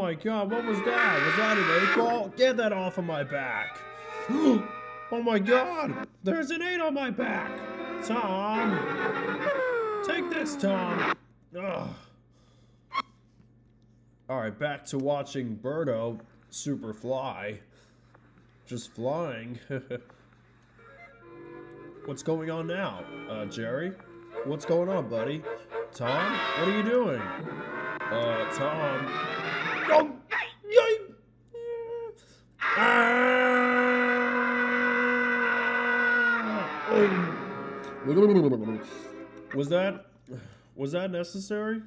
my god, what was that? Was that an 8-ball? Get that off of my back. Oh my god, there's an 8 on my back. Tom. Take this, Tom. Ugh. Alright, back to watching Birdo super fly. Just flying. What's going on now? Jerry? What's going on, buddy? Tom? What are you doing? Tom? Oh! Was that necessary?